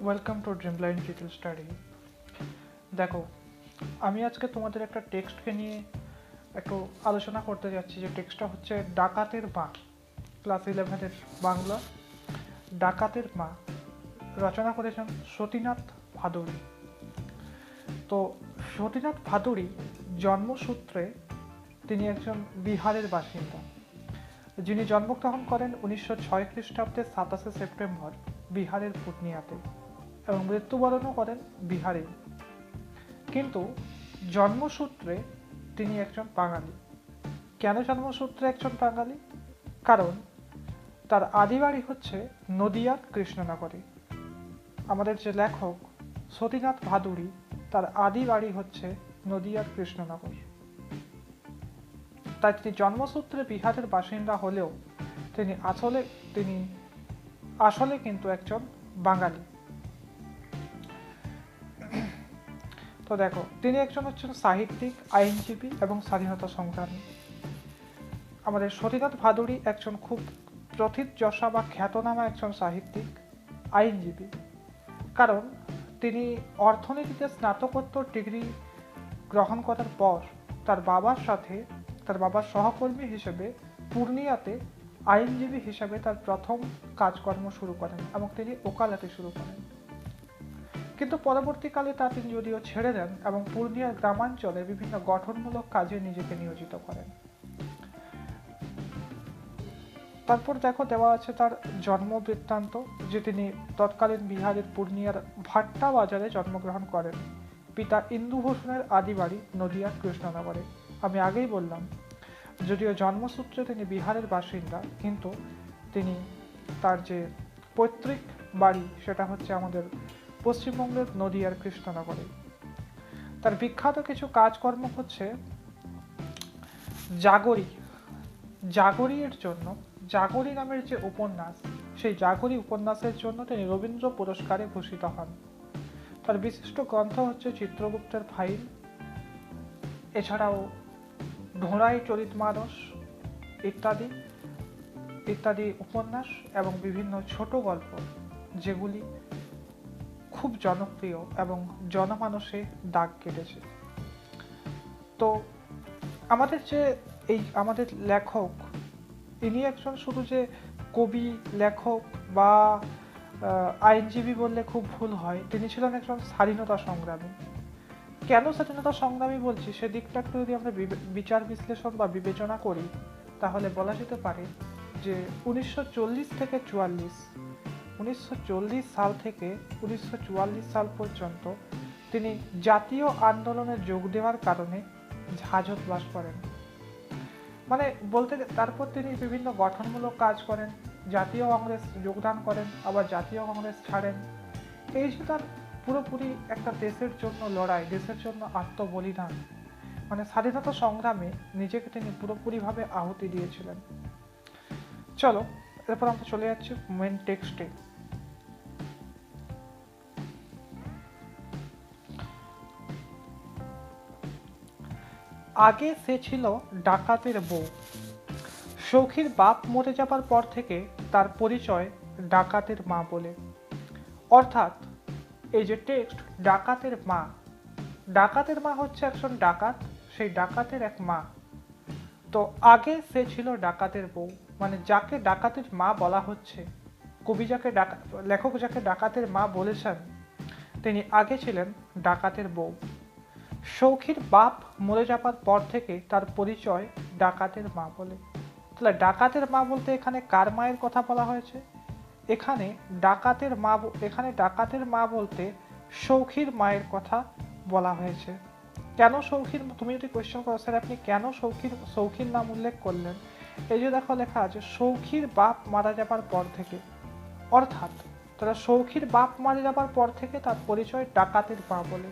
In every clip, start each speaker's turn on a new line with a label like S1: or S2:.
S1: Welcome to Dreamline detail study. দেখো, আমি আজকে তোমাদের একটা টেক্সটকে নিয়ে একটু আলোচনা করতে যাচ্ছি। যে টেক্সটটা হচ্ছে ডাকাতের মা, ক্লাস 11-এর বাংলা। ডাকাতের মা রচনা করেছেন সতীনাথ ভাদুড়ী। তো সতীনাথ ভাদুড়ী জন্মসূত্রে তিনি একজন বিহারের বাসিন্দা, যিনি জন্মগ্রহণ করেন 1906 খ্রিস্টাব্দে 27শে সেপ্টেম্বর বিহারের পূর্ণিয়াতে এবং মৃত্যুবরণও করেন বিহারে। কিন্তু জন্মসূত্রে তিনি একজন বাঙালি। কেন জন্মসূত্রে একজন বাঙালি? কারণ তার আদিবাড়ি হচ্ছে নদিয়ার কৃষ্ণনগরে। আমাদের যে লেখক সতীনাথ ভাদুড়ী, তার আদিবাড়ি হচ্ছে নদিয়ার কৃষ্ণনগর। তাই তিনি জন্মসূত্রে বিহারের বাসিন্দা হলেও তিনি আসলে কিন্তু একজন বাঙালি। তো দেখো, তিনি একজন হচ্ছেন সাহিত্যিক, আইনজীবী এবং স্বাধীনতা সংগ্রামী। আমাদের সতীনাথ ভাদুড়ী একজন খুব প্রথিতযশা বা খ্যাতনামা একজন সাহিত্যিক, আইনজীবী। কারণ তিনি অর্থনীতিতে স্নাতকোত্তর ডিগ্রি গ্রহণ করার পর তার বাবার সহকর্মী হিসেবে পূর্ণিয়াতে আইনজীবী হিসেবে তার প্রথম কাজকর্ম শুরু করেন এবং তিনি ওকালতি শুরু করেন। কিন্তু পরবর্তীকালে তা তিনি যদিও ছেড়ে দেন এবং পূর্ণিয়ার গ্রামাঞ্চলে বিভিন্ন গঠনমূলক কাজে নিজেকে নিয়োজিত করেন। তারপর দেখো, দেওয়া আছে তার জন্ম বৃত্তান্ত, যে তিনি তৎকালীন বিহারের পূর্ণিয়ার ভাট্টা বাজারে জন্মগ্রহণ করেন। পিতা ইন্দুভূষণের আদিবাড়ি নদিয়ার কৃষ্ণনগরে। আমি আগেই বললাম, যদিও জন্মসূত্রে তিনি বিহারের বাসিন্দা, কিন্তু তিনি তার যে পৈতৃক বাড়ি সেটা হচ্ছে আমাদের পশ্চিমবঙ্গের নদিয়ার কৃষ্ণনগরে। তার বিখ্যাত কিছু কাজকর্ম হচ্ছে জাগরি নামের যে উপন্যাস, সেই জাগরি উপন্যাসের জন্য তিনি রবীন্দ্র পুরস্কারে ভূষিত হন। তার বিশিষ্ট গ্রন্থ হচ্ছে চিত্রগুপ্তের ফাইল, এছাড়াও ঢোঁড়াই চরিতমানস ইত্যাদি ইত্যাদি উপন্যাস এবং বিভিন্ন ছোট গল্প, যেগুলি খুব জনপ্রিয় এবং জনমানসে দাগ কেটেছে। তো আমাদের লেখক, ইনি একজন শুধু যে কবি, লেখক বা আইনজীবী বললে খুব ভুল হয়, তিনি ছিলেন একজন স্বাধীনতা সংগ্রামী। কেন স্বাধীনতা সংগ্রামী বলছি সেদিকটা একটু যদি আমরা বিচার বিশ্লেষণ বা বিবেচনা করি, তাহলে বলা যেতে পারে যে 1940 সাল থেকে 1944 সাল পর্যন্ত তিনি জাতীয় আন্দোলনে যোগ দেওয়ার কারণে হাজতবাস করেন। তারপর তিনি বিভিন্ন গঠনমূলক কাজ করেন, জাতীয় কংগ্রেস যোগদান করেন, আবার জাতীয় কংগ্রেস ছাড়েন। এই যে তার পুরোপুরি একটা দেশের জন্য লড়াই, দেশের জন্য আত্মবলিদান, স্বাধীনতা সংগ্রামে নিজেকে তিনি পুরোপুরিভাবে আহুতি দিয়েছিলেন। চলো, এরপর আমরা চলে যাচ্ছি মেন টেক্সটে। আগে সে ছিল ডাকাতের বউ। সৌখীর বাপ মরে যাবার পর থেকে তার পরিচয় ডাকাতের মা বলে। অর্থাৎ এই যে টেক্সট, ডাকাতের মা হচ্ছে একজন ডাকাত, সেই ডাকাতের এক মা। তো আগে সে ছিল ডাকাতের বউ, যাকে ডাকাতের মা বলা হচ্ছে, লেখক যাকে ডাকাতের মা বলেছেন, তিনি আগে ছিলেন ডাকাতের বউ। সৌখীর বাপ মরে যাবার পর থেকে তার পরিচয় ডাকাতের মা বলে। তাহলে ডাকাতের মা বলতে এখানে কার মায়ের কথা বলা হয়েছে? এখানে ডাকাতের মা বলতে সৌখীর মায়ের কথা বলা হয়েছে। কেন সৌখীর? তুমি যদি কোয়েশ্চেন করো, স্যার আপনি কেন সৌখীর নাম উল্লেখ করলেন? এই যে দেখো লেখা আছে সৌখীর বাপ মারা যাবার পর থেকে, অর্থাৎ তারা সৌখীর বাপ মারা যাবার পর থেকে তার পরিচয় ডাকাতের মা বলে।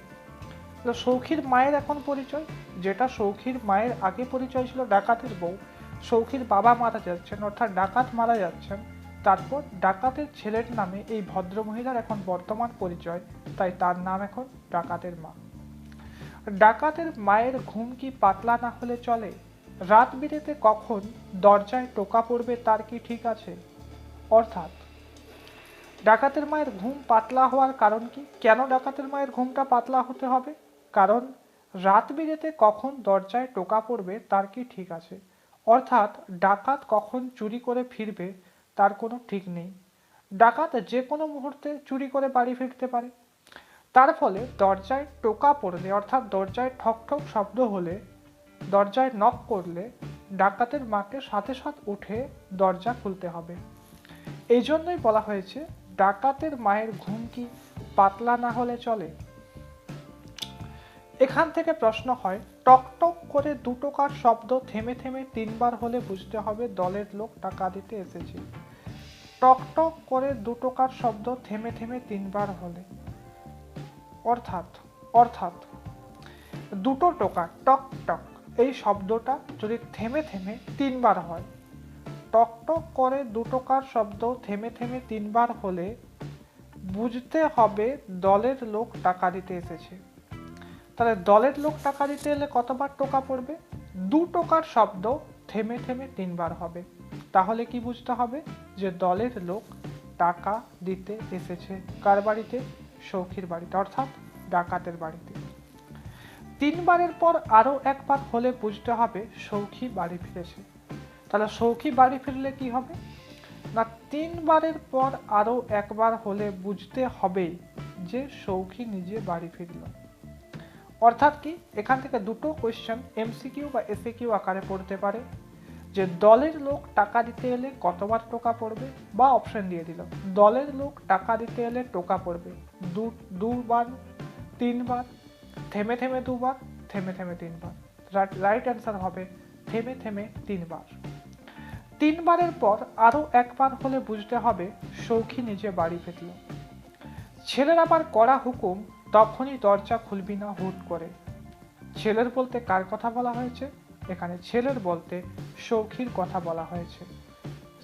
S1: সৌখীর মায়ের এখন পরিচয়, যেটা সৌখীর মায়ের আগে পরিচয় ছিল ডাকাতের বউ, সৌখীর বাবা মারা যাচ্ছেন, অর্থাৎ ডাকাত মারা যাচ্ছেন, তারপর ডাকাতের ছেলের নামে এই ভদ্রমহিলার এখন বর্তমান পরিচয়, তাই তার নাম এখন ডাকাতের মা। ডাকাতের মায়ের ঘুম কি পাতলা না হলে চলে? রাত বিরেতে কখন দরজায় টোকা পড়বে তার কি ঠিক আছে? অর্থাৎ ডাকাতের মায়ের ঘুম পাতলা হওয়ার কারণ কি? কেন ডাকাতের মায়ের ঘুমটা পাতলা হতে হবে? কারণ রাত বিরেতে কখন দরজায় টোকা পড়বে তার কি ঠিক আছে। অর্থাৎ ডাকাত কখন চুরি করে ফিরবে তার কোনো ঠিক নেই। ডাকাত যে কোনো মুহূর্তে চুরি করে বাড়ি ফিরতে পারে। তার ফলে দরজায় টোকা পড়লে, অর্থাৎ দরজায় ঠক ঠক শব্দ হলে, দরজায় নক করলে ডাকাতের মাকে সাথে সাথে উঠে দরজা খুলতে হবে। এই জন্যই বলা হয়েছে ডাকাতের মায়ের ঘুম কি পাতলা না হলে চলে। এখান থেকে প্রশ্ন হয়, টক টক করে 2 টোকার শব্দ থেমে থেমে 3 বার হলে বুঝতে হবে দলের লোক টাকা দিতে এসেছে। টক টক করে 2 টোকার শব্দ থেমে থেমে 3 বার হলে, অর্থাৎ 2টো টোকা টক টক এই শব্দটা যদি থেমে থেমে 3 বার হয়, টক টক করে 2 টোকার শব্দ থেমে থেমে 3 বার হলে বুঝতে হবে দলের লোক টাকা দিতে এসেছে। তাহলে দলের লোক টাকা দিতে এলে কতবার টোকা পড়বে? 2 টোকার শব্দ থেমে থেমে 3 বার হবে। তাহলে কি বুঝতে হবে? যে দলের লোক টাকা দিতে এসেছে। কার বাড়িতে? সৌখীর বাড়িতে, অর্থাৎ ডাকাতের বাড়িতে। 3 বারের পর আরো একবার হলে বুঝতে হবে সৌখী বাড়ি ফিরেছে। তাহলে সৌখী বাড়ি ফিরলে কি হবে না, 3 বারের পর আরো একবার হলে বুঝতে হবে যে সৌখী নিজে বাড়ি ফিরল। অর্থাৎ কি, এখান থেকে দুটো কোয়েশ্চেন এমসিকিউ বা এসএকিউ আকারে পড়তে পারে, যে দলের লোক টাকা দিতে এলে কতবার টোকা পড়বে, বা অপশন দিয়ে দিল দলের লোক টাকা দিতে এলে টোকা পড়বে 2 বার, 3 বার, থেমে থেমে 2 বার, থেমে থেমে 3 বার। রাইট অ্যান্সার হবে থেমে থেমে 3 বার। 3 বারের পর আরো একবার হলে বুঝতে হবে সৌখী নিজে বাড়ি ফিরল। ছেলের আবার কড়া হুকুম, তখনই দরজা খুলবি না হুট করে। ছেলের বলতে কার কথা বলা হয়েছে? এখানে ছেলের বলতে সৌখীর কথা বলা হয়েছে।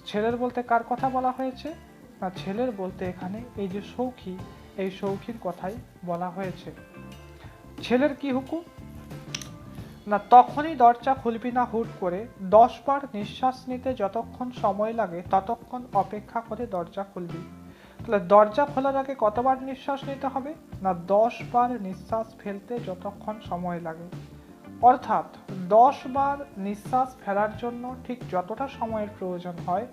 S1: ছেলের বলতে কার কথা বলা হয়েছে? না, ছেলের বলতে এখানে এই যে সৌখী, এই সৌখীর কথাই বলা হয়েছে। ছেলের কি হুকুম না, তখনই দরজা খুলবি না হুট করে, 10 বার নিঃশ্বাস নিতে যতক্ষণ সময় লাগে ততক্ষণ অপেক্ষা করে দরজা খুলবি। তাহলে দরজা খোলার আগে কতবার নিঃশ্বাস নিতে হবে না, 10 বার নিঃশ্বাস ফেলতে যতক্ষণ সময় লাগে। অর্থাৎ 10 বার নিঃশ্বাস ফেলার জন্য ঠিক যতটা সময়ের প্রয়োজন হয়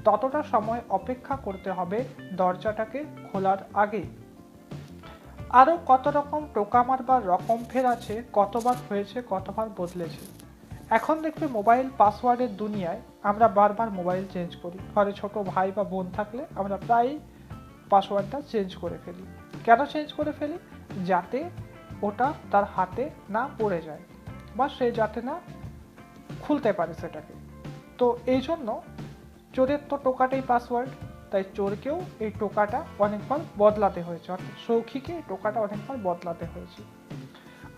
S1: ততটা সময় অপেক্ষা করতে হবে দরজাটাকে খোলার আগে। আরো কত রকম টোকা মারবার রকম ফের আছে, কতবার হয়েছে, কতবার বদলেছে। এখন দেখবে মোবাইল পাসওয়ার্ডের দুনিয়ায় আমরা বারবার মোবাইল চেঞ্জ করি। ঘরে ছোট ভাই বা বোন থাকলে আমরা প্রায়ই পাসওয়ার্ডটা চেঞ্জ করে ফেলি। কেন চেঞ্জ করে ফেলি? যাতে ওটা তার হাতে না পড়ে যায়, বা সে যাতে না খুলতে পারে সেটাকে। তো এই জন্য চোরের তো টোকাটাই পাসওয়ার্ড, তাই চোরকেও এই টোকাটা অনেকবার বদলাতে হয়েছে, অর্থাৎ সৌখীকে এই টোকাটা অনেকবার বদলাতে হয়েছে।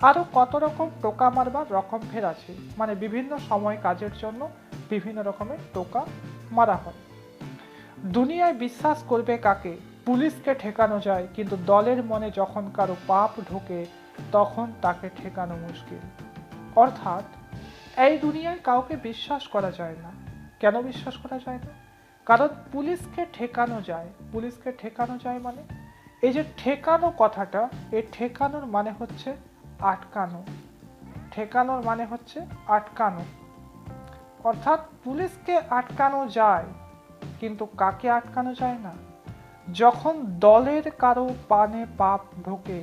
S1: আরো কত রকম টোকা মারবার রকম ফের আছে, মানে বিভিন্ন সময় কাজের জন্য বিভিন্ন রকমের টোকা মারা হয়। দুনিয়ায় বিশ্বাস করবে কাকে? পুলিশকে ঠেকানো যায়, কিন্তু দলের মনে যখন কারো পাপ ঢোকে তখন তাকে ঠেকানো মুশকিল। অর্থাৎ এই দুনিয়ায় কাউকে বিশ্বাস করা যায় না। কেন বিশ্বাস করা যায় না? কারণ পুলিশকে ঠেকানো যায়। পুলিশকে ঠেকানো যায় মানে, এই যে ঠেকানো কথাটা, এই ঠেকানোর মানে হচ্ছে আটকানো। ঠেকানোর মানে হচ্ছে আটকানো। অর্থাৎ পুলিশকে আটকানো যায়, কিন্তু কাকে আটকানো যায় না? যখন দলের কারো পানে পাপ ঢোকে,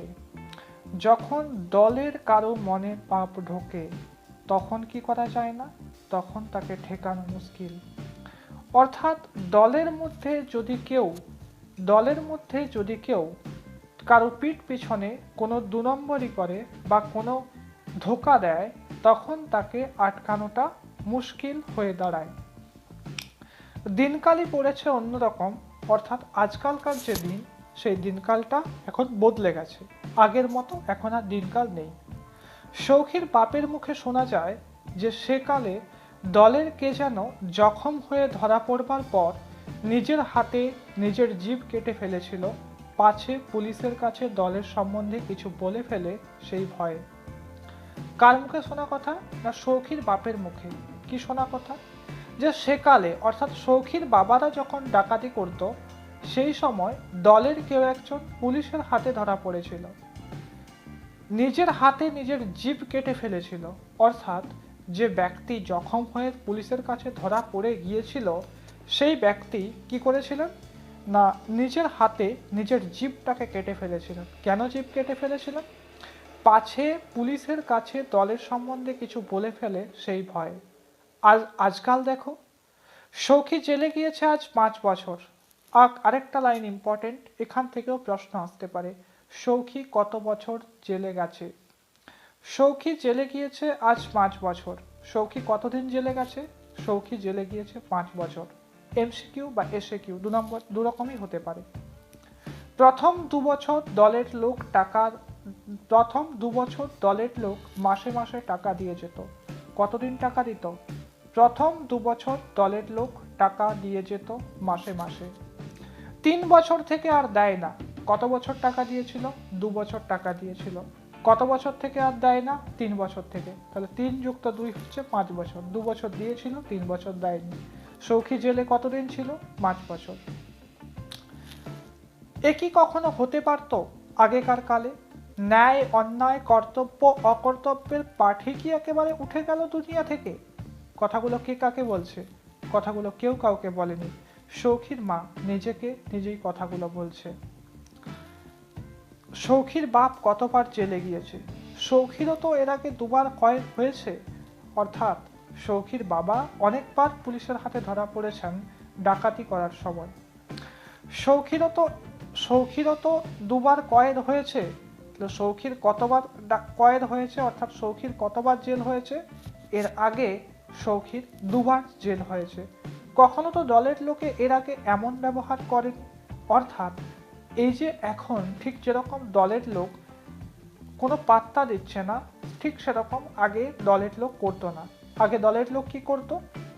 S1: যখন দলের কারো মনে পাপ ঢোকে তখন কি করা যায় না? তখন তাকে ঠেকানো মুশকিল। অর্থাৎ দলের মধ্যে যদি কেউ কারো পিঠ পিছনে কোনো 2 নম্বরই করে বা কোনো ধোঁকা দেয়, তখন তাকে আটকানোটা মুশকিল হয়ে দাঁড়ায়। দিনকালই পড়েছে অন্যরকম, অর্থাৎ আজকালকার যে দিন, সেই দিনকালটা এখন বদলে গেছে। আগের মতো এখন আর দিনকাল নেই। সৌখীর বাপের মুখে শোনা যায় যে সেকালে দলের কে যেন জখম হয়ে ধরা পড়বার পর নিজের হাতে নিজের জিভ কেটে ফেলেছিল, পাছে পুলিশের কাছে দলের সম্বন্ধে কিছু বলে ফেলে সেই ভয়ে। কার মুখে শোনা কথা না, সৌখীর বাপের মুখে। কি শোনা কথা? যে সেকালে, অর্থাৎ সৌখীর বাবারা যখন ডাকাতি করত সেই সময় দলের কেউ একজন পুলিশের হাতে ধরা পড়েছিল, নিজের হাতে নিজের জিভ কেটে ফেলেছিল। অর্থাৎ যে ব্যক্তি জখম হয়ে পুলিশের কাছে ধরা পড়ে গিয়েছিল সেই ব্যক্তি কি করেছিলেন না নিজের হাতে নিজের জিভটাকে কেটে ফেলেছিলেন। কেন জিভ কেটে ফেলেছিলেন? পাছে পুলিশের কাছে দলের সম্বন্ধে কিছু বলে ফেলে সেই ভয়ে। আজকাল দেখো, সৌখী জেলে গিয়েছে আজ 5 বছর। আরেকটা লাইন ইম্পর্টেন্ট, এখান থেকেও প্রশ্ন আসতে পারে, সৌখী কত বছর জেলে গেছে? সৌখী জেলে গিয়েছে আজ 5 বছর। সৌখী কতদিন জেলে গেছে? সৌখী জেলে গিয়েছে 5 বছর। এমসিকিউ বা এসএকিউ দু রকমই হতে পারে। প্রথম 2 বছর দলের লোক মাসে মাসে টাকা দিয়ে যেত। কতদিন টাকা দিত? প্রথম 2 বছর দলের লোক টাকা দিয়ে যেত মাসে মাসে। 3 বছর থেকে আর দেয় না। কত বছর টাকা দিয়েছিল? 2 বছর টাকা দিয়েছিল। কত বছর থেকে আর দেয় না? 3 বছর থেকে। তাহলে 3 যুক্ত 2 হচ্ছে 5 বছর। 2 বছর দিয়েছিল, 3 বছর দেয়নি। সৌখী জেলে কতদিন ছিল? 5 বছর। একই কখনো হতে পারত আগেকার কালে? ন্যায় অন্যায় কর্তব্য অকর্তব্যের পাঠে কি একেবারে উঠে গেল দুনিয়া থেকে? কথাগুলো কে কাকে বলছে? কথাগুলো কেউ কাউকে বলেনি, সৌখীর মা নিজেকে নিজেই কথাগুলো বলছে। সৌখীর বাপ কতবার জেলে গিয়েছে? সৌখীরও তো এর আগে 2 বার কয়েদ হয়েছে। অর্থাৎ সৌখীর বাবা অনেকবার পুলিশের হাতে ধরা পড়েছেন ডাকাতি করার সময়। সৌখীরও তো 2 বার কয়েদ হয়েছে। সৌখীর কতবার কয়েদ হয়েছে, অর্থাৎ সৌখীর কতবার জেল হয়েছে? এর আগে সৌখীর 2 বার জেল হয়েছে। কখনো তো দলের লোকে এর আগে এমন ব্যবহার করেনি। অর্থাৎ এই যে এখন ঠিক যেরকম দলের লোক কোনো পাত্তা দিচ্ছে না, ঠিক সেরকম আগে দলের লোক করতো না। আগে দলের লোক কি করতো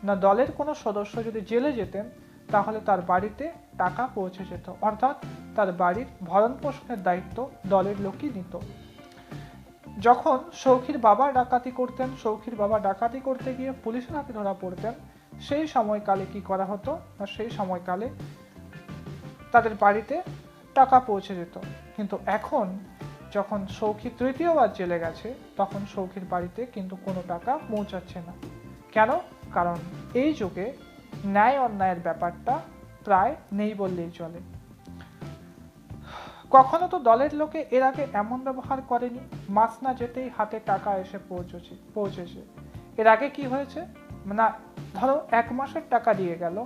S1: না, দলের কোনো সদস্য যদি জেলে যেতেন তাহলে তার বাড়িতে টাকা পৌঁছে যেত। অর্থাৎ তার বাড়ির ভরণ পোষণের দায়িত্ব দলের লোকই নিত। যখন সৌখীর বাবা ডাকাতি করতে গিয়ে পুলিশের হাতে ধরা পড়তেন, সেই সময়কালে কি করা হতো না, সেই সময়কালে তাদের বাড়িতে টাকা পৌঁছে যেত। কিন্তু এখন যখন সৌখী 3য়বার জেলে গেছে, তখন সৌখীর বাড়িতে কিন্তু কোনো টাকা পৌঁছাচ্ছে না। কেন? কারণ এই যুগে ন্যায় অন্যায়ের ব্যাপারটা প্রায় নেই বললেই চলে। কখনো তো দলের লোকে এর আগে এমন ব্যবহার করেনি, মাস না যেতেই হাতে টাকা এসে পৌঁছেছে। এর আগে কি হয়েছে না, ধরো 1 মাসের টাকা দিয়ে গেল,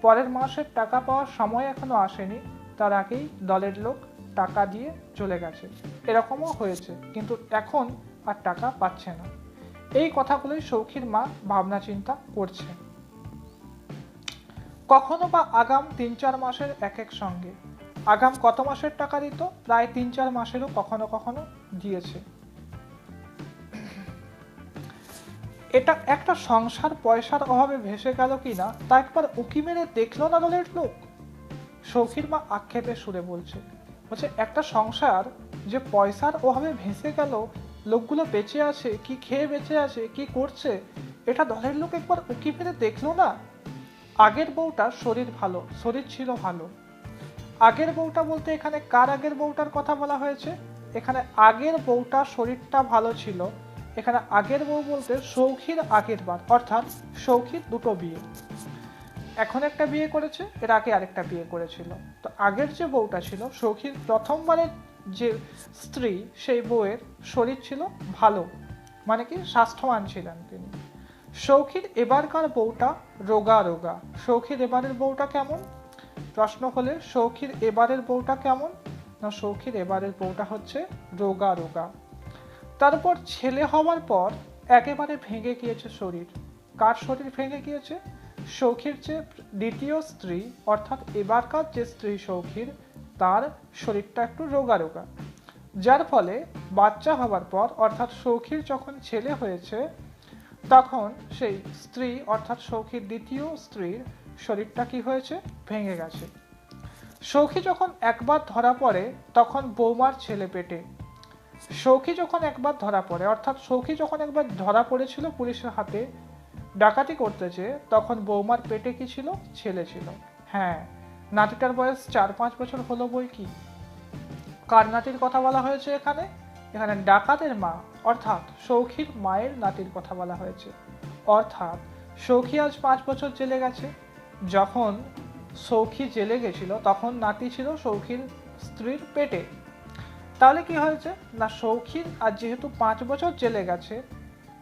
S1: পরের মাসের টাকা পাওয়ার সময় এখনো আসেনি, তার আগেই দলের লোক টাকা দিয়ে চলে গেছে। এরকমও হয়েছে, কিন্তু এখন আর টাকা পাচ্ছে না। এই কথাগুলোই সৌখীর মা ভাবনা চিন্তা করছে। কখনো বা আগাম 3-4 মাসের এক সঙ্গে। আগাম কত মাসের টাকা দিত? প্রায় 3-4 মাসেরও কখনো কখনো দিয়েছে। এটা একটা সংসার পয়সার অভাবে ভেসে গেল কিনা তা একবার উঁকি মেরে দেখলো না দলের লোক? সৌখীর মা আক্ষেপের সুরে বলছে একটা সংসার যে পয়সার অভাবে ভেসে গেল, লোকগুলো বেঁচে আছে, কি খেয়ে বেঁচে আছে, কি করছে, এটা দলের লোক একবার উঁকি মেরে দেখলো না? আগের বউটার শরীর ছিল ভালো। আগের বউটা বলতে এখানে কার আগের বউটার কথা বলা হয়েছে? এখানে আগের বউটার শরীরটা ভালো ছিল। এখানে আগের বউ বলতে সৌখীর আগের বার, অর্থাৎ সৌখীর 2টো বিয়ে। এখন একটা বিয়ে করেছে, এর আগে আরেকটা বিয়ে করেছিল। তো আগের যে বউটা ছিল, সৌখীর প্রথমবারের যে স্ত্রী, সেই বউয়ের শরীর ছিল ভালো, মানে কি স্বাস্থ্যবান ছিলেন তিনি। সৌখীর এবারকার বউটা রোগা। সৌখীর এবারের বউটা কেমন? প্রশ্ন হলে সৌখীর এবারের বউটা কেমন না, সৌখীর এবারের বউটা হচ্ছে রোগা। তারপর ছেলে হওয়ার পর একেবারে ভেঙে গিয়েছে শরীর। কার শরীর ভেঙে গিয়েছে? সৌখীর যে 2য় স্ত্রী, অর্থাৎ এবারকার যে স্ত্রী সৌখীর, তার শরীরটা একটু রোগা। যার ফলে বাচ্চা হওয়ার পর, অর্থাৎ সৌখীর যখন ছেলে হয়েছে, তখন সেই স্ত্রী অর্থাৎ সৌখীর 2য় স্ত্রীর শরীরটা কি হয়েছে? ভেঙে গেছে। সৌখী যখন একবার ধরা পড়ে তখন বৌমার ছেলে পেটে। সৌখী যখন একবার ধরা পড়ে, অর্থাৎ সৌখী যখন একবার ধরা পড়েছিল পুলিশের হাতে ডাকাতি করতেছে, তখন বৌমার পেটে কি ছিল? ছেলে ছিল। হ্যাঁ, নাতিটার বয়স 4-5 বছর হলো বই কি। কার নাতির কথা বলা হয়েছে এখানে? এখানে ডাকাতের মা অর্থাৎ সৌখীর মায়ের নাতির কথা বলা হয়েছে। অর্থাৎ সৌখী আজ 5 বছর জেলে গেছে। যখন সৌখী জেলে গেছিল তখন নাতি ছিল সৌখীর স্ত্রীর পেটে। তাহলে কি হয়েছে না, সৌখীর আজ যেহেতু 5 বছর জেলে গেছে,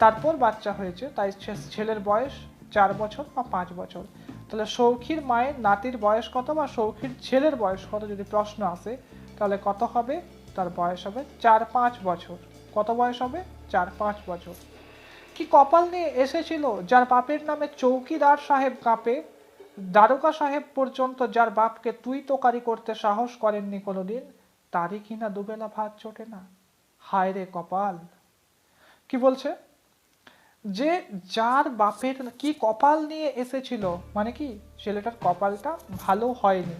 S1: তারপর বাচ্চা হয়েছে, তাই ছেলের বয়স 4 বছর বা 5 বছর। তাহলে সৌখীর মায়ের নাতির বয়স কত বা সৌখীর ছেলের বয়স কত যদি প্রশ্ন আসে, তাহলে কত হবে? তার বয়স হবে 4-5 বছর। কত বয়স হবে? 4-5 বছর। কি কপাল নিয়ে এসেছিল যার বাপের নামে চৌকিদার সাহেব কাঁপে, দারোগা সাহেব পর্যন্ত যার বাপকে তুই তোকারি করতে সাহস করেননি কোনোদিন, তারই কিনা দুবেলা ভাত চটে না। হায় রে কপাল। কি বলছে? যে যার বাপের কি কপাল নিয়ে এসেছিল, মানে কি ছেলেটার কপালটা ভালো হয়নি,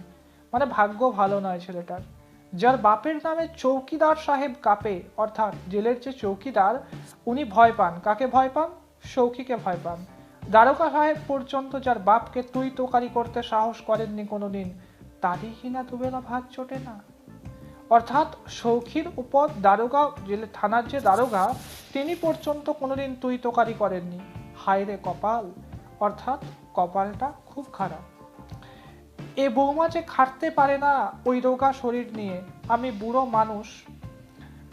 S1: মানে ভাগ্য ভালো নয় ছেলেটার। যার বাপের নামে চৌকিদার সাহেব কাঁপে, অর্থাৎ জেলের যে চৌকিদার উনি ভয় পান। কাকে ভয় পান? সৌখীকে ভয় পান। দারোগা সাহেব পর্যন্ত যার বাপকে তুই তোকারি করতে সাহস করেননি কোনোদিন, তারই কিনা দুবেলা ভাত চটে না। অর্থাৎ সৌখীর উপর দারোগা, জেলে থানার যে দারোগা, তিনি পর্যন্ত কোনোদিন তুই তোকারি করেননি। হায় রে কপাল। অর্থাৎ কপালটা খুব খারাপ। এ বৌমা যে খাটতে পারে না ওই রোগা শরীর নিয়ে, আমি বুড়ো মানুষ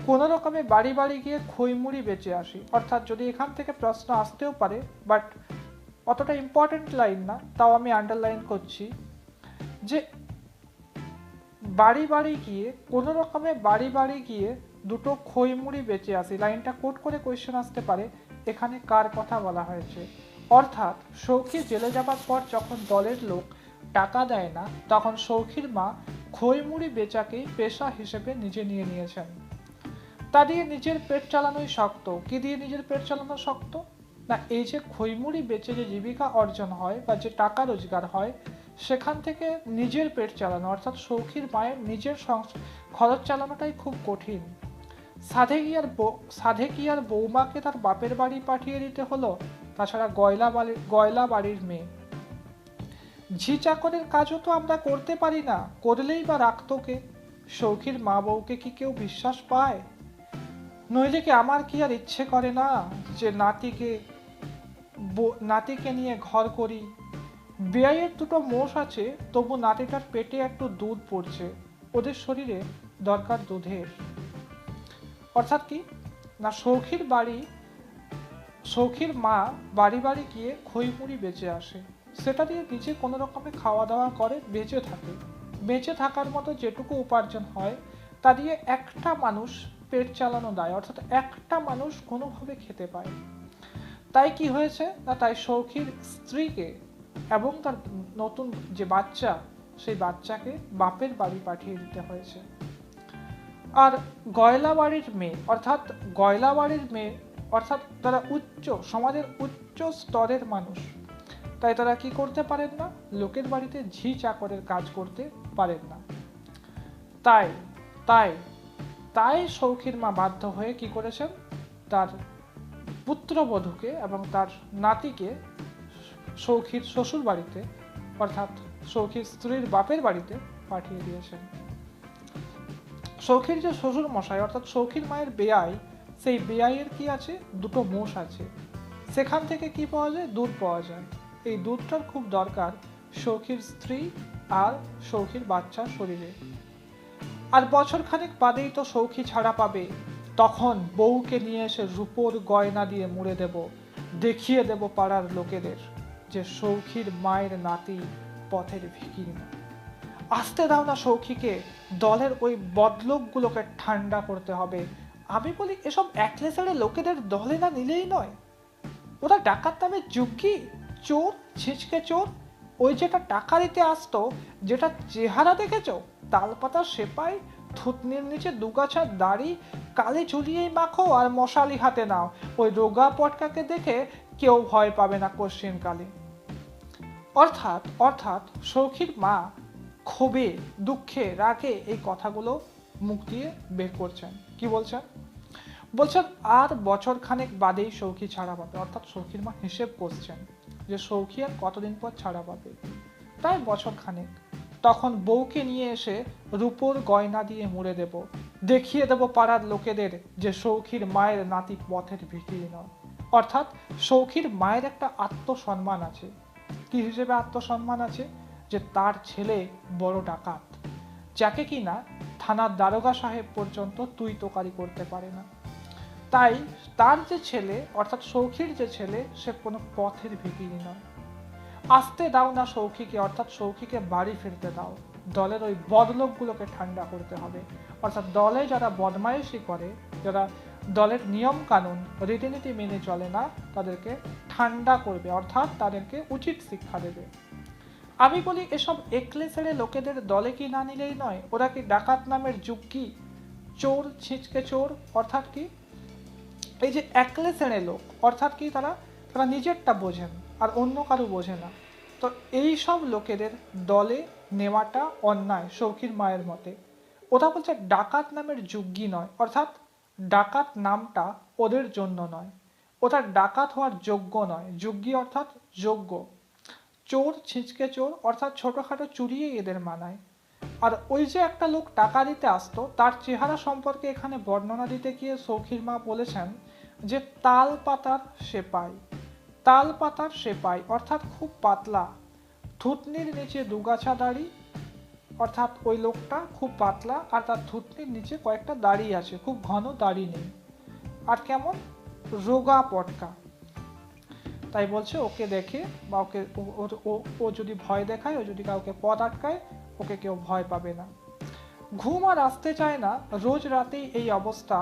S1: কোনো রকমে বাড়ি বাড়ি গিয়ে খইমুড়ি বেঁচে আসি। অর্থাৎ যদি এখান থেকে প্রশ্ন আসতেও পারে, বাট অতটা ইম্পর্টেন্ট লাইন না, তাও আমি আন্ডারলাইন করছি যে বাড়ি বাড়ি গিয়ে কোনো রকমে বাড়ি বাড়ি গিয়ে দুটো খইমুড়ি বেঁচে আসি। লাইনটা কোট করে কোয়েশ্চেন আসতে পারে এখানে কার কথা বলা হয়েছে। অর্থাৎ সৌখী জেলে যাবার পর যখন দলের লোক টাকা দেয় না, তখন সৌখীর মা খইমুড়ি বেচাকেই পেশা হিসেবে নিজে নিয়ে নিয়েছেন। তা দিয়ে নিজের পেট চালানোই শক্ত। কি দিয়ে নিজের পেট চালানো শক্ত? না, এই যে খইমুড়ি বেচে যে জীবিকা অর্জন হয় বা যে টাকা রোজগার হয়, সেখান থেকে নিজের পেট চালানো অর্থাৎ সৌখীর মায়ের নিজের খরচ চালানোটাই খুব কঠিন। সাধে কি আর বৌমাকে তার বাপের বাড়ি পাঠিয়ে দিতে হলো? তাছাড়া গয়লা বাড়ির মেয়ে। ঝি চাকরের কাজও তো আমরা করতে পারি না, করলেই বা রাখতো কে? সৌখীর মা বউকে কি কেউ বিশ্বাস পায়? নইলে কি আমার কি আর ইচ্ছে করে না যে নাতিকে নিয়ে ঘর করি। বেয়াইয়ের দুটো মোষ আছে, তবু নাতিটার পেটে একটু দুধ পড়ছে, ওদের শরীরে দরকার দুধের। অর্থাৎ কি না, সৌখীর মা বাড়ি বাড়ি গিয়ে খইমুড়ি বেঁচে আসে, সেটা দিয়ে নিজে কোনো রকমে খাওয়া দাওয়া করে বেঁচে থাকে। বেঁচে থাকার মতো যেটুকু উপার্জন হয় তা দিয়ে একটা মানুষ পেট চালানো দায়, অর্থাৎ একটা মানুষ কোনোভাবে খেতে পায়। তাই কি হয়েছে না, তাই সৌখীর স্ত্রীকে এবং তার নতুন যে বাচ্চা, সেই বাচ্চাকে বাপের বাড়ি পাঠিয়ে দিতে হয়েছে। আর গয়লা বাড়ির মেয়ে অর্থাৎ তারা সমাজের উচ্চ স্তরের মানুষ, তাই তারা কি করতে পারেন না, লোকের বাড়িতে ঝি চাকরের কাজ করতে পারেন না। তাই তাই তাই সৌখীর মা বাধ্য হয়ে কি করেছেন, তার পুত্রবধূকে এবং তার নাতিকে সৌখীর শ্বশুর বাড়িতে অর্থাৎ সৌখীর স্ত্রীর বাপের বাড়িতে পাঠিয়ে দিয়েছেন। সৌখীর যে শ্বশুর মশাই অর্থাৎ সৌখীর মায়ের বেয়াই, সেই বেয়াইয়ের কি আছে, দুটো মোষ আছে, সেখান থেকে কি পাওয়া যায়, দুধ পাওয়া যায়। এই দুধটার খুব দরকার সৌখীর স্ত্রী আর সৌখীর বাচ্চার শরীরে। আর বছর খানিক বাদেই তো সৌখী ছাড়া পাবে, তখন বউকে নিয়ে এসে রূপোর গয়না দিয়ে মুড়ে দেব, দেখিয়ে দেব পাড়ার লোকেদের যে সৌখীর মায়ের নাতি পথের ভিখিরি না। আসতে দাও না সৌখীকে, দলের ওই বদলোকগুলোকে ঠান্ডা করতে হবে। আমি বলি এসব একলেসারে লোকেদের দলে না নিলেই নয়। ওরা ডাকাত নামে যুগী চোর, ছিচকে চোর। ওই যেটা টাকা দিতে আসতো, যেটা চেহারা দেখেছ, তালপাতার সেপাই, থুতনির নিচে দুগাছা দাড়ি, কালি ঝুলিয়েই মাখো আর মশালি হাতে নাও, ওই রোগা পটকাকে দেখে কেউ ভয় পাবে না কোশ্চিন কালে। অর্থাৎ সৌখীর মা ক্ষোভে, দুঃখে, রাগে এই কথাগুলো মুখ দিয়ে বের করছেন। কি বলছেন? আর বছর খানেক বাদেই সৌখী ছাড়া পাবে। অর্থাৎ সৌখীর মা হিসেব করছেন যে সৌখী আর কতদিন পর ছাড়া পাবে, তাই বছর খানেক। তখন বউকে নিয়ে এসে রূপোর গয়না দিয়ে মুড়ে দেব, দেখিয়ে দেব পাড়ার লোকেদের যে সৌখীর মায়ের নাতি পথের ভিখিরি নয়। অর্থাৎ সৌখীর মায়ের একটা আত্মসম্মান আছে। কি হিসেবে আত্মসম্মান আছে? যে তার ছেলে বড় ডাকাত, যাকে কিনা থানার দারোগা সাহেব পর্যন্ত তুই তোকারি করতে পারে না। তাই তার যে ছেলে অর্থাৎ সৌখীর যে ছেলে সে কোনো পথের ভিখিরি নয়। আসতে দাও না সৌখীকে, অর্থাৎ সৌখীকে বাড়ি ফিরতে দাও। দলের ওই বদলোকগুলোকে ঠান্ডা করতে হবে। অর্থাৎ দলে যারা বদমাইশি করে, যারা দলের নিয়ম কানুন রীতিনীতি মেনে চলে না, তাদেরকে ঠান্ডা করবে, অর্থাৎ তাদেরকে উচিত শিক্ষা দেবে। আমি বলি এসব একলে ছেড়ে লোকেদের দলে কি না নিলেই নয়? ওরা কি ডাকাত নামের যুগ্গি, চোর, ছিঁচকে চোর? অর্থাৎ কি এই যে একলে ছেড়ে লোক, অর্থাৎ কি তারা নিজেরটা বোঝেন আর অন্য কারো বোঝে না। তো এই সব লোকেদের দলে নেওয়াটা অন্যায় সৌখীর মায়ের মতে। ওটা বলছে ডাকাত নামের যুগ্গি নয়, অর্থাৎ ডাকাত নামটা ওদের জন্য নয়, ওটা ডাকাত হওয়ার যোগ্য নয়। যুগ্গি অর্থাৎ যোগ্য, চোর, ছিঁচকে চোর অর্থাৎ ছোটখাটো চুরিয়ে এদের মানায়। আর ওই যে একটা লোক টাকা দিতে আসতো, তার চেহারা সম্পর্কে এখানে বর্ণনা দিতে গিয়ে সৌখীর মা বলেছেন যে তাল পাতার সেপাই। তাল পাতার সেপাই অর্থাৎ খুব পাতলা, থুতনির নিচে দুগাছা দাড়ি, অর্থাৎ ওই লোকটা খুব পাতলা আর তার থুতনির নিচে কয়েকটা দাড়ি আছে, খুব ঘন দাড়ি নেই। আর কেমন রোগা পটকা। তাই বলছে ওকে দেখে বা ওকে ও যদি ভয় দেখায়, ও যদি কাউকে পথ আটকায়, ওকে কেউ ভয় পাবে না। ঘুম আর আসতে চায় না, রোজ রাতেই এই অবস্থা।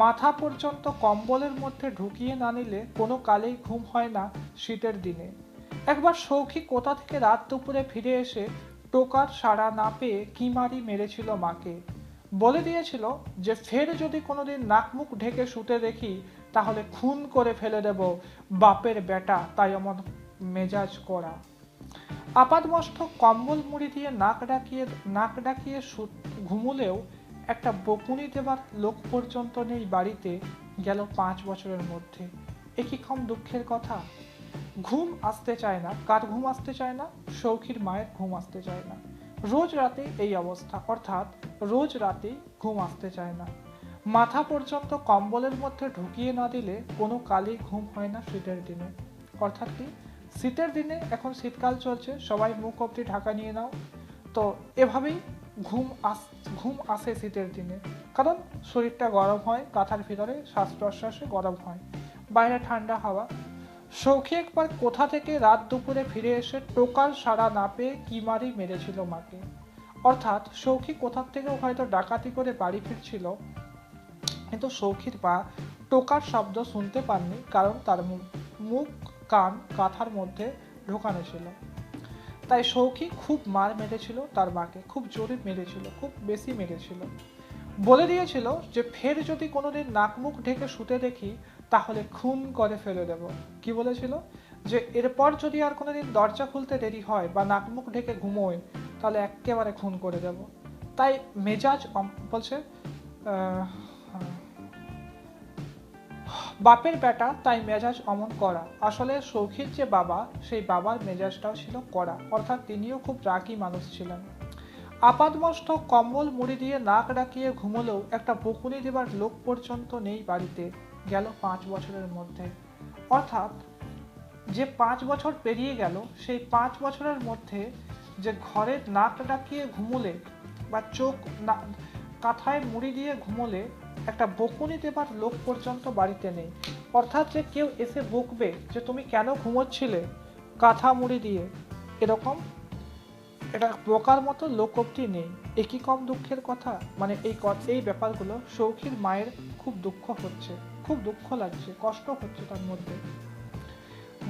S1: মাথা পর্যন্ত কম্বলের মধ্যে ঢুকিয়ে না নিলে কোনো কালেই ঘুম হয় না শীতের দিনে। একবার সৌখী কোথা থেকে রাত দুপুরে ফিরে এসে টোকার সাড়া না পেয়ে কিমারি মেরেছিল মাকে। বলে দিয়েছিল যে ফের যদি কোনোদিন নাক মুখ ঢেকে শুতে দেখি তাহলে খুন করে ফেলে দেব, বাপের বেটা তাই এমন মেজাজ করা। আপাদমস্তক কম্বল মুড়ি দিয়ে নাক ডাকিয়ে ঘুমুলেও একটা বকুনি দেবার লোক পর্যন্ত নেই বাড়িতে, গেল 5 বছরের মধ্যে। এ কি কম দুঃখের কথা? ঘুম আসতে চায় না। কার ঘুম আসতে চায় না? সৌখীর মায়ের ঘুম আসতে চায় না। রোজ রাতে এই অবস্থা, অর্থাৎ রোজ রাতে ঘুম আসতে চায় না। মাথা পর্যন্ত কম্বলের মধ্যে ঢুকিয়ে না দিলে কোনো কালেই ঘুম হয় না শীতের দিনে। অর্থাৎ কি শীতের দিনে, এখন শীতকাল চলছে, সবাই মুখ অবধি ঢাকা নিয়ে নাও। তো এভাবেই ঘুম আসে শীতের দিনে, কারণ শরীরটা গরম হয়, কাঁথার ভিতরে শ্বাস প্রশ্বাসে গরম হয়, বাইরে ঠান্ডা হাওয়া। সৌখী একবার কোথা থেকে রাত দুপুরে ফিরে এসে টোকার সাড়া না পেয়ে কিমারি মেরেছিল মাকে। অর্থাৎ সৌখী কোথার থেকে হয়তো ডাকাতি করে বাড়ি ফিরছিল, কিন্তু সৌখীর মা টোকার শব্দ শুনতে পাননি, কারণ তার মুখ কান কাঁথার মধ্যে ঢোকানো ছিল। তাই সৌখী খুব মার মেরেছিল তার মাকে, খুব জোরে মেরেছিল, খুব বেশি মেরেছিল। বলে দিয়েছিল যে ফের যদি কোনোদিন নাক মুখ ঢেকে শুতে দেখি তাহলে খুন করে ফেলে দেব। কি বলেছিল? যে এরপর যদি আর কোনোদিন দরজা খুলতে দেরি হয় বা নাক মুখ ঢেকে ঘুমোয় তাহলে একেবারে খুন করে দেব। তাই মেজাজ বলছে বাপের বেটা তাই মেজাজ অমন করা। আসলে সৌখীর যে বাবা, সেই বাবার মেজাজটাও ছিল কড়া, অর্থাৎ তিনিও খুব রাগী মানুষ ছিলেন। আপাদমস্তক কম্বল মুড়ি দিয়ে নাক ডাকিয়ে ঘুমলেও একটা বকুনি দেবার লোক পর্যন্ত নেই বাড়িতে, গেল 5 বছরের মধ্যে। অর্থাৎ যে 5 বছর পেরিয়ে গেল, সেই 5 বছরের মধ্যে যে ঘরে নাক ডাকিয়ে ঘুমলে বা চোখ কাঁথায় মুড়ি দিয়ে ঘুমলে একটা বকুনি দেবার লোক পর্যন্ত বাড়িতে নেই। অর্থাৎ যে কেউ এসে বকবে যে তুমি কেন ঘুমোচ্ছিলে কাঁথা মুড়ি দিয়ে, এরকম এটা বোকার মতো লোক অব্দি নেই। একই কম দুঃখের কথা। মানে এই ব্যাপারগুলো সৌখীর মায়ের খুব দুঃখ হচ্ছে, খুব দুঃখ লাগছে, কষ্ট হচ্ছে তার মধ্যে।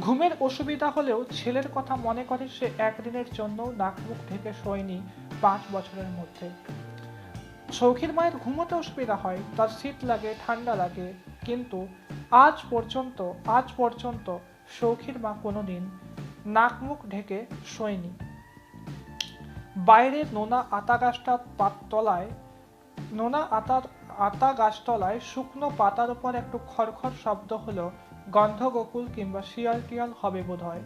S1: ঘুমের অসুবিধা হলেও ছেলের কথা মনে করে সে একদিনের জন্য নাক মুখ ঢেকে শোয়নি 5 বছরের মধ্যে। সৌখীর মায়ের ঘুমোতে অসুবিধা হয়, তার শীত লাগে, ঠান্ডা লাগে, কিন্তু আজ পর্যন্ত সৌখীর মা কোনোদিন নাক মুখ ঢেকে শোয়নি। বাইরে নোনা আতা গাছতলায় শুকনো পাতার উপর একটু খড়খড় শব্দ হলো, গন্ধগোকুল কিংবা শিয়াল টিয়াল হবে বোধ হয়।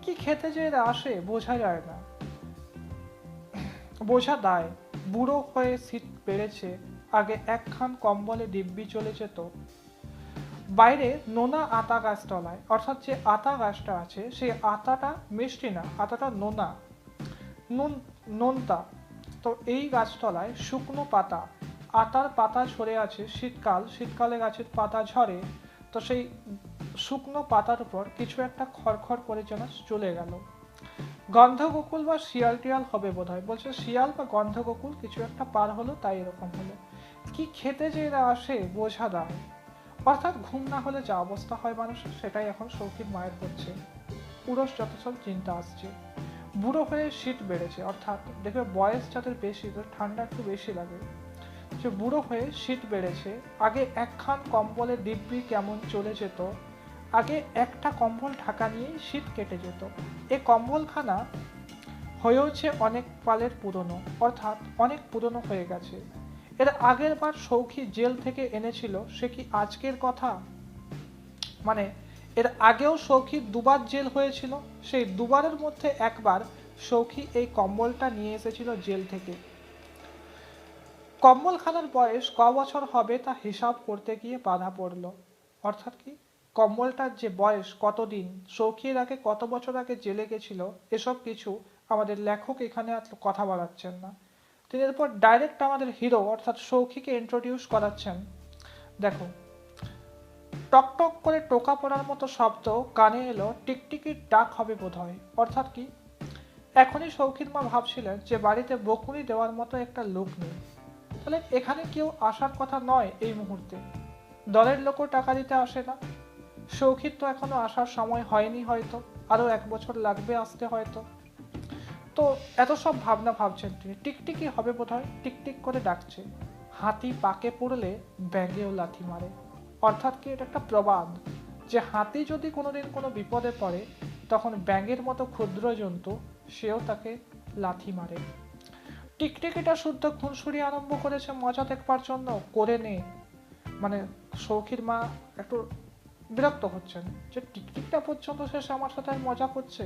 S1: কি খেতে যে এরা আসে বোঝা যায় না। বোঝা দায়, বুড়ো হয়ে শীত বেড়েছে, আগে একখান কম্বলে দিব্যি চলে যেত। বাইরে নোনা আতা গাছ তলায়, অর্থাৎ যে আতা গাছটা আছে সেই আতাটা মিষ্টি না, আতাটা নোনা, নোনতা। তো এই গাছতলায় শুকনো পাতা, আতার পাতা ঝরে আছে, শীতকালে গাছের পাতা ঝরে, তো সেই শুকনো পাতার উপর কিছু একটা খড়খড় করে যেন চলে গেল। গন্ধগোকুল বা শিয়াল টিয়াল হবে বোধহয়, বলছে শিয়াল বা গন্ধগোকুল কিছু একটা পার হলো, তাই এরকম হলো। কি খেতে যে এরা আসে বোঝা দায়। অর্থাৎ ঘুম না হলে যা অবস্থা হয় মানুষের, সেটাই এখন সৌখির মায়ের হচ্ছে। পুরুষ যত সব চিন্তা আসছে। বুড়ো হয়ে শীত বেড়েছে, অর্থাৎ দেখবে বয়স যাদের বেশি ঠান্ডা একটু বেশি লাগে। যে বুড়ো হয়ে শীত বেড়েছে, আগে একখান কম্বলে দিব্যি কেমন চলে যেত, আগে একটা কম্বল ঢাকা নিয়েই শীত কেটে যেত। এই কম্বলখানা হয়েওছে অনেক কালের পুরনো, অর্থাৎ অনেক পুরনো হয়ে গেছে। এর আগের বার সৌখী জেল থেকে এনেছিল, সে কি আজকের কথা? মানে এর আগেও সৌখী দুবার জেল হয়েছিল, সেই দুবারের মধ্যে একবার সৌখী এই কম্বলটা নিয়ে এসেছিল জেল থেকে। কম্বলখানার বয়স ক বছর হবে তা হিসাব করতে গিয়ে বাধা পড়ল। অর্থাৎ কি, কম্বলটার যে বয়স কতদিন, সৌখীর আগে কত বছর আগে জেলে গেছিল, এসব কিছু আমাদের লেখক এখানে আর কথা বাড়াচ্ছেন না। তিনি এরপর ডাইরেক্ট আমাদের হিরো অর্থাৎ সৌখীকে ইন্ট্রোডিউস করাচ্ছেন। দেখো, টকটক করে টোকা পড়ার মতো শব্দ কানে এলো, টিকটিকির ডাক হবে বোধহয়। অর্থাৎ কি, এখনই সৌখীর মা ভাবছিলেন যে বাড়িতে বকুনি দেওয়ার মতো একটা লোক নেই, তাহলে এখানে কেউ আসার কথা নয় এই মুহূর্তে। দলের লোকও টাকা দিতে আসে না, সৌখীর তো এখনো আসার সময় হয়নি, হয়তো আরো 1 বছর লাগবে আসতে হয়তো। তো এত সব ভাবনা ভাবছেন তিনি। টিকটিকি হবে বোধহয়, টিকটিক করে ডাকছে। হাতি পাকে পড়লে ব্যাঙেও লাথি মারে। অর্থাৎ কি, এটা একটা প্রবাদ যে হাতি যদি কোনোদিন কোনো বিপদে পড়ে, তখন ব্যাঙের মতো ক্ষুদ্র জন্তু সেও তাকে লাথি মারে। টিকটিকিটা শুদ্ধ খুনসুরি আরম্ভ করেছে মজা দেখবার জন্য, করে নে। মানে সৌখীর মা একটু বিরক্ত হচ্ছেন যে টিকটিকটা পর্যন্ত শেষে আমার সাথে মজা করছে।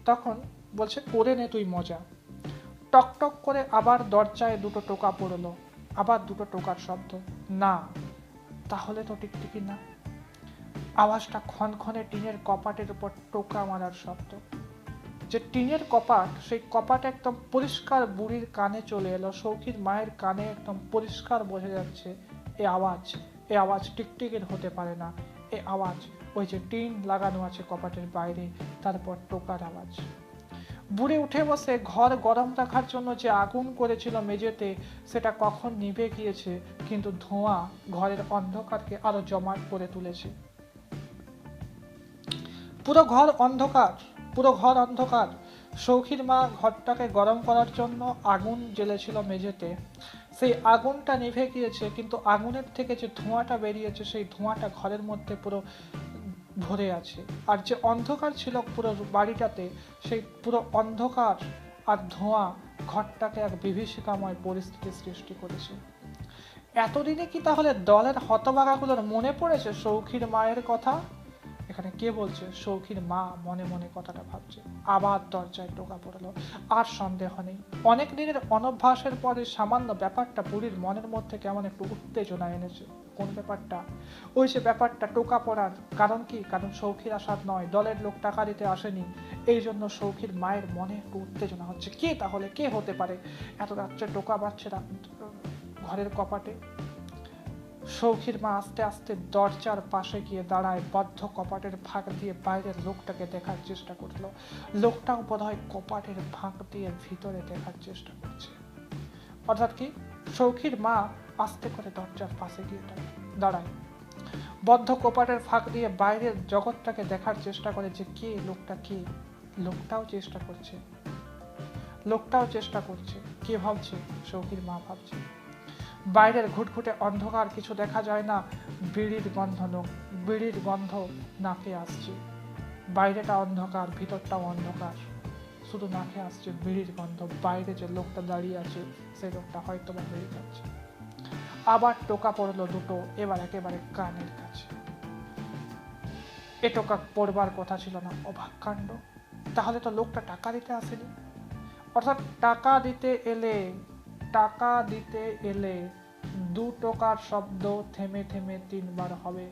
S1: তখন বলছে, করে নে তুই মজা। টকটক করে আবার দরজায় দুটো টোকা পড়লো, আবার দুটো টোকার শব্দ। না, তাহলে তো টিকটিকি না। আওয়াজটা ক্ষণক্ষণে টিনের কপাটের উপর টোকা মারার শব্দ। যে টিনের কপাট, সেই কপাট একদম পরিষ্কার বুড়ির কানে চলে এলো, সৌখীর মায়ের কানে একদম পরিষ্কার বোঝা যাচ্ছে এ আওয়াজ টিকটিকির হতে পারে না। এ আওয়াজ ওই যে টিন লাগানো আছে কপাটের বাইরে, তারপর টোকার আওয়াজ। বুড়ি উঠে বসে ঘর গরম রাখার জন্য যে আগুন করেছিল মেঝেতে, সেটা কখন নিভে গিয়েছে, কিন্তু ধোঁয়া ঘরের অন্ধকারকে আরো জমাট করে তুলেছে। পুরো ঘর অন্ধকার। সৌখীর মা ঘরটাকে গরম করার জন্য আগুন জ্বেলেছিল মেঝেতে, সেই আগুনটা নিভে গিয়েছে, কিন্তু আগুনের থেকে যে ধোঁয়াটা বেরিয়েছে, সেই ধোঁয়াটা ঘরের মধ্যে পুরো ভরে আছে। আর যে অন্ধকার ছিল পুরো বাড়িটাতে, সেই পুরো অন্ধকার আর ধোঁয়া ঘরটাকে এক বিভীষিকাময় পরিস্থিতির সৃষ্টি করেছে। এতদিনে কি তাহলে দলের হতভাগাগুলোর মনে পড়েছে সৌখীর মায়ের কথা? এখানে কে বলছে? সৌখীর মা মনে মনে কথাটা ভাবছে। আবার দরজায় টোকা পড়লো, আর সন্দেহ নেই অনেক দিনের অনভ্যাসের পরে সামান্য ব্যাপারটা বুড়ির মনের মধ্যে কেমন একটু উত্তেজনা এনেছে। কোন ব্যাপারটা? ওই যে ব্যাপারটা টোকা পড়ার। কারণ কি? কারণ সৌখীর আসার নয়, দলের লোক টাকা দিতে আসেনি, এই জন্য সৌখীর মায়ের মনে একটু উত্তেজনা হচ্ছে। কে তাহলে, কে হতে পারে এত রাত্রে টোকা বাজছে ঘরের কপাটে? সৌখীর মা আস্তে আস্তে দরজার পাশে গিয়ে দাঁড়ায়, বদ্ধ কপাটের ফাঁক দিয়ে বাইরের লোকটাকে দেখার চেষ্টা করলো। লোকটাও বোধহয় কপাটের ফাঁক দিয়ে ভিতরে দেখার চেষ্টা করছে। অর্থাৎ কি, সৌখীর মা আস্তে করে দরজার পাশে গিয়ে দাঁড়ায়, বদ্ধ কপাটের ফাঁক দিয়ে বাইরের জগৎটাকে দেখার চেষ্টা করে যে কে লোকটা, কে লোকটাও চেষ্টা করছে। কে ভাবছে? সৌখীর মা ভাবছে। বাইরের ঘুটঘুটে অন্ধকার, কিছু দেখা যায় না, বিড়ির গন্ধ নাকে আসছে। বাইরেটা অন্ধকার, ভিতরটাও অন্ধকার, শুধু নাকে আসছে বিড়ির গন্ধ। বাইরে যে লোকটা দাঁড়িয়ে আছে, সেই লোকটা হয়তো বা বিড়ি খাচ্ছে। আবার টোকা পড়লো দুটো, এবার একেবারে কানের কাছে। এ টোকা পড়বার কথা ছিল না। অবাক কাণ্ড, তাহলে তো লোকটা টাকা দিতে আসেনি। অর্থাৎ টাকা দিতে এলে, টাকা দিতে এলে 2 টোকার শব্দ থেমে থেমে 3 বার হবে,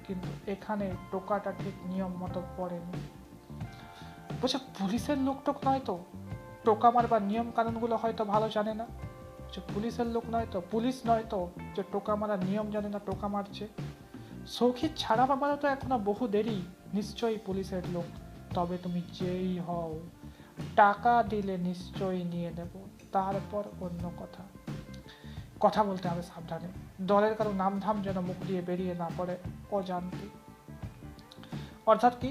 S1: কিন্তু এখানে টোকাটা ঠিক নিয়ম মতো পড়েনি। বলছে পুলিশের লোক টোক নয় তো, টোকা মারবার নিয়ম কানুনগুলো হয়তো ভালো জানে না। যে পুলিশের লোক নয় তো, পুলিশ নয় তো, যে টোকা মারার নিয়ম জানে না, টোকা মারছে। সৌখির ছাড়া পাবারও তো এখনো বহু দেরি, নিশ্চয়ই পুলিশের লোক। তবে তুমি যেই হও, টাকা দিলে নিশ্চয়ই নিয়ে নেব, তারপর অন্য কথা। কথা বলতে হবে সাবধানে, দলের কারো নামধাম যেন মুখ দিয়ে বেরিয়ে না পড়ে অজান্তে। অর্থাৎ কি,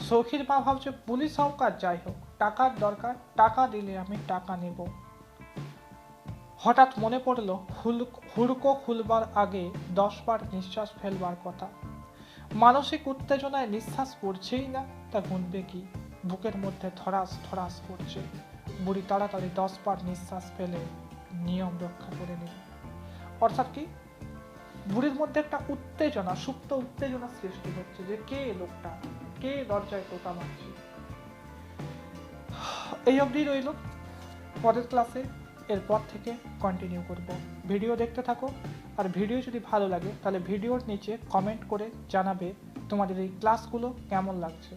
S1: সৌখির মা ভাবছে পুলিশ হোক আর যাই হোক, টাকার দরকার, টাকা দিলে আমি টাকা নেব। হঠাৎ মনে পড়ল হুড়কো খুলবার আগে 10 বার নিঃশ্বাস ফেলবার কথা। মানসিক উত্তেজনায় নিঃশ্বাস পড়ছেই না, তা গুনবে কি? বুকের মধ্যে ধরাস ধরাস করছে। বুড়ি তাড়াতাড়ি 10 বার নিঃশ্বাস ফেলে নিয়ম রক্ষা করে নিল। অর্থাৎ কি, বুড়ির মধ্যে একটা উত্তেজনা, সুপ্ত উত্তেজনা সৃষ্টি হচ্ছে যে কে লোকটা, কে দরজায় টোকা মারছে। এই অবধি রইল। পরের ক্লাসে এরপর থেকে কন্টিনিউ করব। ভিডিও দেখতে থাকো, আর ভিডিও যদি ভালো লাগে তাহলে ভিডিওর নিচে কমেন্ট করে জানাবে তোমাদের এই ক্লাসগুলো কেমন লাগছে।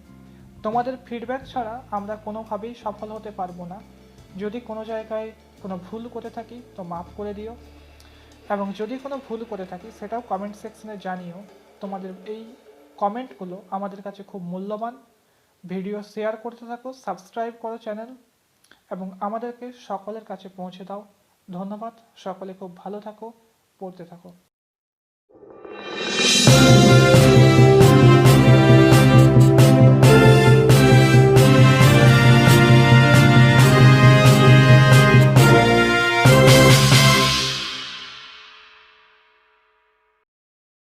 S1: তোমাদের ফিডব্যাক ছাড়া আমরা কোনোভাবেই সফল হতে পারবো না। যদি কোনো জায়গায় কোনো ভুল করে থাকি তো মাফ করে দিও, এবং যদি কোনো ভুল করে থাকি সেটাও কমেন্ট সেকশনে জানিও। তোমাদের এই কমেন্টগুলো আমাদের কাছে খুব মূল্যবান। ভিডিও শেয়ার করতে থাকো, সাবস্ক্রাইব করো চ্যানেল, এবং আমাদেরকে সকলের কাছে পৌঁছে দাও। ধন্যবাদ, সকলে খুব ভালো থাকো, পড়তে থাকো।